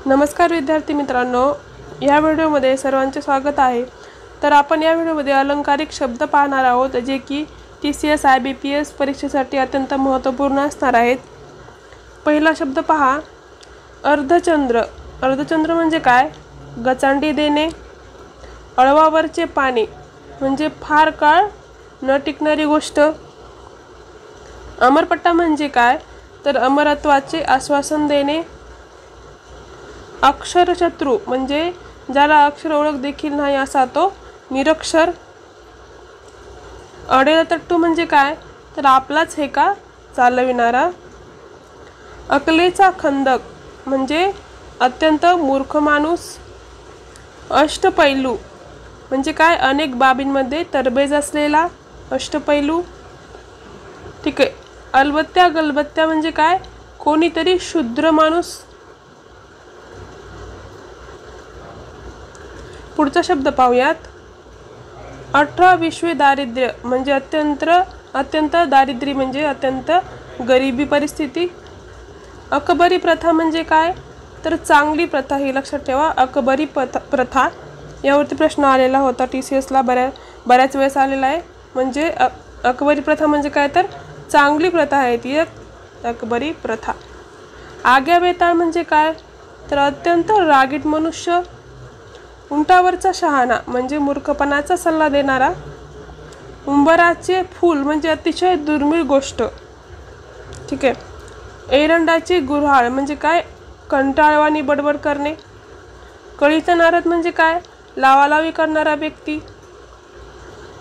नमस्कार विद्यार्थी मित्रांनो, या व्हिडिओमध्ये सर्वांचे स्वागत आहे। तर आपण या व्हिडिओमध्ये अलंकारिक शब्द पाहणार आहोत जे की TCS IBPS परीक्षेसाठी अत्यंत महत्त्वपूर्ण असणार आहेत। पहिला शब्द पहा, अर्धचंद्र। अर्धचंद्र म्हणजे काय? गचांडी देणे, अळवावरचे पाणी म्हणजे फार काळ न टिकणारी गोष्ट। अमरपट्टा म्हणजे काय? तर अमरत्वाचे आश्वासन देणे। अक्षरशत्रू म्हणजे ज्याला अक्षर ओळख देखील नाही असा तो निरक्षर। अडेलतट्टू म्हणजे काय? तर आपलाच हेका चालविणारा। अकलेचा खंदक म्हणजे अत्यंत मूर्ख माणूस। अष्टपैलू म्हणजे काय? अनेक बाबींमध्ये तरबेज असलेला अष्टपैलू। ठीक आहे। अलबत्या गलबत्या म्हणजे काय? कोणीतरी शुद्र माणूस। पुढचा शब्द पाहूयात, 18 दारिद्र्य म्हणजे अत्यंत दारिद्र्य म्हणजे अत्यंत गरिबी परिस्थिती। अकबरी प्रथा म्हणजे काय? तर चांगली प्रथा, ही लक्षात ठेवा। अकबरी प्रथा यावरती प्रश्न आलेला होता TCS ला, बऱ्याच वेळेस आलेला आहे। म्हणजे अकबरी प्रथा म्हणजे काय? तर चांगली प्रथा आहे ती अकबरी प्रथा। आग्या बेताळ म्हणजे काय? तर अत्यंत रागीट मनुष्य। उंटावरचा शहाणा म्हणजे मूर्खपणाचा सल्ला देणारा। उंबराचे फूल म्हणजे अतिशय दुर्मिळ गोष्ट। ठीक आहे। एरंडाचे गुऱ्हाळ म्हणजे काय? कंटाळवाणी बडबड करणे। कळीचा नारद म्हणजे काय? लावालावी करणारा व्यक्ती।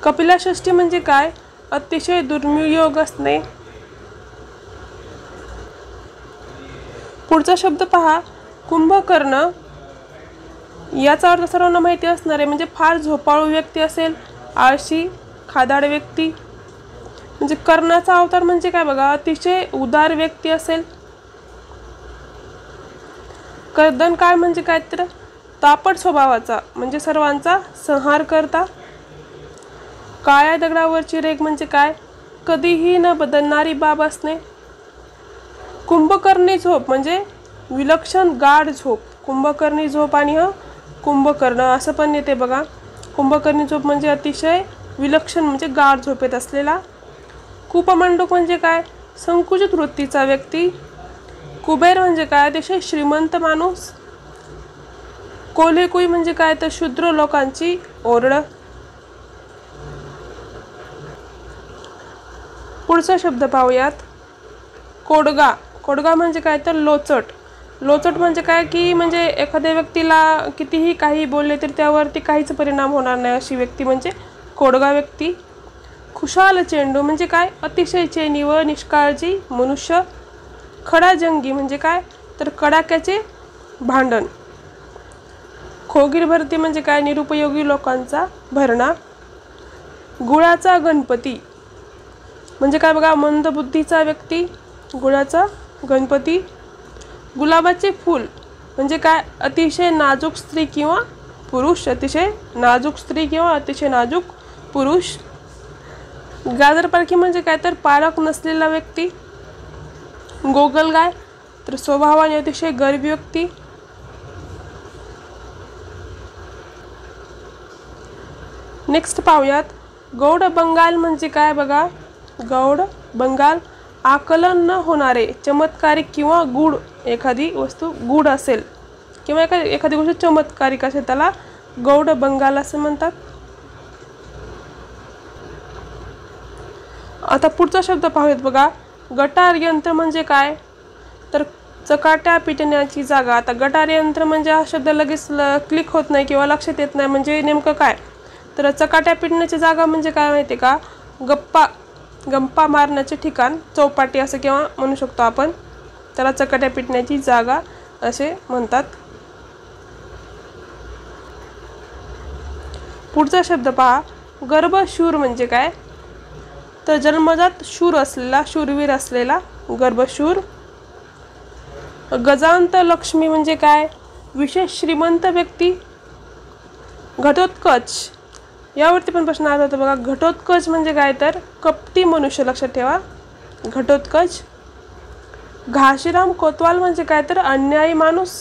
कपिलाषष्ठी म्हणजे काय? अतिशय दुर्मिळ योग असणे। पुढचा शब्द पहा, कुंभकर्ण। याचा अर्थ सर्वांना माहिती असणार आहे, म्हणजे फार झोपाळू व्यक्ती असेल, आळशी खादाड व्यक्ती। म्हणजे कर्णाचा अवतार म्हणजे काय बघा? अतिशय उदार व्यक्ती असेल। कर्दनकाळ म्हणजे काय? तर तापट स्वभावाचा म्हणजे सर्वांचा संहार करता। काळ्या दगडावरची रेघ म्हणजे काय? कधीही न बदलणारी बाब असणे। कुंभकर्णी झोप म्हणजे विलक्षण गाढ झोप। कुंभकर्णी झोप आणि कुंभकर्ण असं पण येते बघा। कुंभकर्णी झोप म्हणजे अतिशय विलक्षण म्हणजे गाढ झोपेत असलेला। कूपमंडूक म्हणजे काय? संकुचित वृत्तीचा व्यक्ती। कुबेर म्हणजे काय? अतिशय श्रीमंत माणूस। कोल्हेकुई म्हणजे काय? तर शूद्र लोकांची ओरड। पुढचा शब्द पाहूयात, कोडगा। कोडगा म्हणजे काय? तर लोचट। लोचट म्हणजे काय? की म्हणजे एखाद्या व्यक्तीला कितीही काही बोलले तरी त्यावरती काहीच परिणाम होणार नाही अशी व्यक्ती म्हणजे कोडगा व्यक्ती। खुशाल चेंडू म्हणजे काय? अतिशय चेनी व निष्काळजी मनुष्य। खडाजंगी म्हणजे काय? तर कडाक्याचे भांडण। खोगीर भरती म्हणजे काय? निरुपयोगी लोकांचा भरणा। गुळाचा गणपती म्हणजे काय बघा? मंदबुद्धीचा व्यक्ती। गुळाचा गणपती। गुलाबाचे फूल म्हणजे काय? अतिशय नाजूक स्त्री किंवा पुरुष। अतिशय नाजूक स्त्री किंवा अतिशय नाजूक पुरुष। गाजरपारखी म्हणजे काय? तर पारख नसलेला व्यक्ती। गोगलगाय तर स्वभावाने अतिशय गरीब व्यक्ती। नेक्स्ट पाहूयात, गौड बंगाल म्हणजे काय बघा? गौड बंगाल आकलन न होणारे, चमत्कारिक किंवा गूढ। एखादी वस्तू गूढ असेल किंवा एखादी गोष्ट चमत्कारिक असेल त्याला गौड बंगाल असे म्हणतात। आता पुढचा शब्द पाहूयात बघा, गटार यंत्र म्हणजे काय? तर चकाट्या पिटण्याची जागा। आता गटार यंत्र म्हणजे हा शब्द लगेच क्लिक होत नाही किंवा लक्षात येत नाही, म्हणजे नेमकं काय? तर चकाट्या पिटण्याची जागा म्हणजे काय माहिती का? गप्पा मारण्याचे ठिकाण, चौपाटी असं किंवा म्हणू शकतो आपण। त्याला चकाट्या पिटण्याची जागा असे म्हणतात। पुढचा शब्द पहा, गर्भशूर म्हणजे काय? तर जन्मजात शूर असलेला, शूरवीर असलेला गर्भशूर। गजांत लक्ष्मी म्हणजे काय? विशेष श्रीमंत व्यक्ती। घटोत्कच यावरती पण प्रश्न आला होता बघा। घटोत्कच म्हणजे काय? तर कपटी मनुष्य, लक्षात ठेवा घटोत्कच। घाशीराम कोतवाल म्हणजे काय? तर अन्यायी माणूस।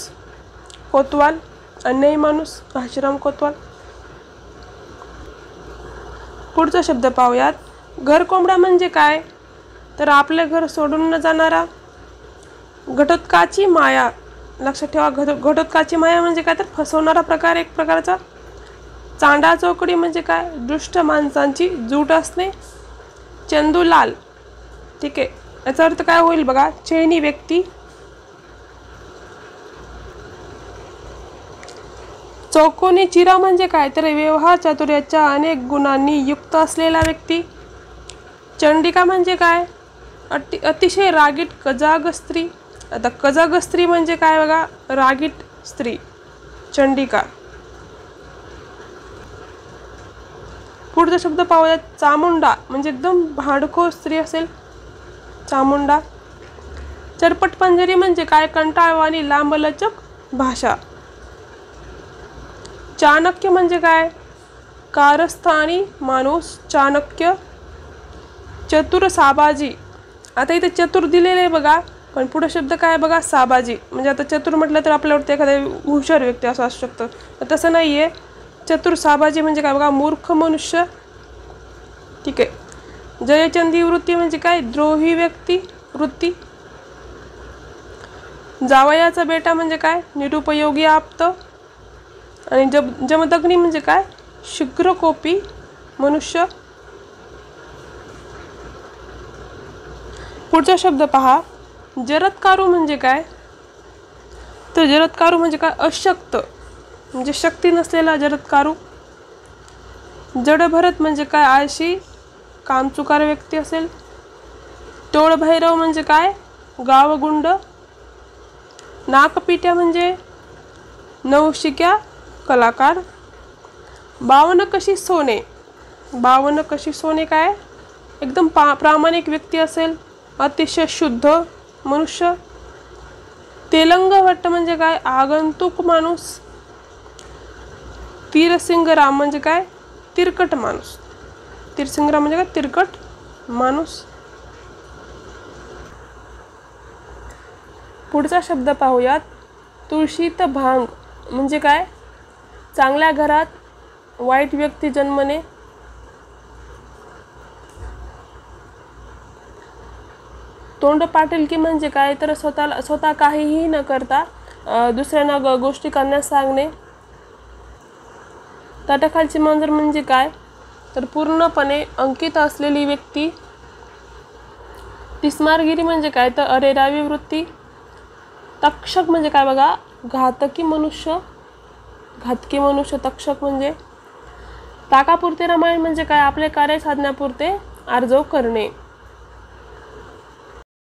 कोतवाल, अन्यायी माणूस घाशीराम कोतवाल. पुढचा शब्द पाहूयात. घरकोंबडा म्हणजे काय? तर आपले घर सोडून न जाणारा. घटोत्कचाची माया, लक्षात ठेवा. घटोत्कचाची माया म्हणजे काय? तर फसवणारा प्रकार, एक प्रकारचा. चांडा चौकडी म्हणजे काय? दुष्ट माणसांची जूट असणे. चंदूलाल, ठीक आहे, याचा अर्थ काय होईल बघा? चैनी व्यक्ती. चौकोनी चिरा म्हणजे काय? तर व्यवहार चातुर्याच्या अनेक गुणांनी युक्त असलेला व्यक्ती. चंडिका म्हणजे काय? अतिशय रागीट कजाग स्त्री. आता कजाग स्त्री म्हणजे काय बघा? रागीट स्त्री, चंडिका. पुढचा शब्द पाहूयात. चामुंडा म्हणजे एकदम भांडखोर स्त्री असेल, चामुंडा. चरपट पंजरी म्हणजे काय? कंटाळवाणी लांबलचक भाषा. चाणक्य म्हणजे काय? कारस्थानी माणूस, चाणक्य. चतुर साबाजी, आता इथे चतुर दिलेले आहे बघा, पण पुढे शब्द काय बघा? साबाजी. म्हणजे आता चतुर म्हटलं तर आपल्यावरती एखाद्या हुशार व्यक्ती असं असू शकतं, तर तसं नाही आहे. चतुर साबाजी म्हणजे काय बघा? मूर्ख मनुष्य, ठीक आहे. जयचंदी वृत्ती म्हणजे काय? द्रोही व्यक्ती वृत्ती. जावयाचा बेटा म्हणजे काय? निरुपयोगी आप्त. आणि जमदग्नी म्हणजे काय? शीघ्रकोपी मनुष्य. पुढचा शब्द पहा. जरत्कारु म्हणजे काय? तर जरत्कारु म्हणजे काय? अशक्त, म्हणजे शक्ती नसलेला जरत्कारु. जडभरत म्हणजे काय? आळशी, कामचुकार व्यक्ती असेल. टोळभैरव म्हणजे काय? गावगुंड. नाकपिट्या म्हणजे नवशिक्या कलाकार. बावनकशी सोने, बावनकशी सोने काय? एकदम प्रामाणिक व्यक्ती असेल, अतिशय शुद्ध मनुष्य. तेलंग भट्ट म्हणजे काय? आगंतुक माणूस. तीरसिंगराम म्हणजे काय? तिरकट माणूस. तीरसिंगराम म्हणजे काय? तिरकट माणूस. पुढचा शब्द पाहूयात. तुळशीत भांग म्हणजे काय? चांगल्या घरात वाईट व्यक्ती जन्मणे. तोंड पाटीलकी म्हणजे काय? तर स्वतः काहीही न करता दुसऱ्यांना गोष्टी करण्यास सांगणे. ताटाखालची मांजर म्हणजे काय? तर पूर्णपणे अंकित असलेली व्यक्ती. तिस्मारगिरी म्हणजे काय? तर अरेरावी वृत्ती. तक्षक म्हणजे काय बघा? घातकी मनुष्य, घातकी मनुष्य तक्षक म्हणजे. ताकापुरते रामायण म्हणजे काय? आपले कार्य साधण्यापुरते आर्जव करणे.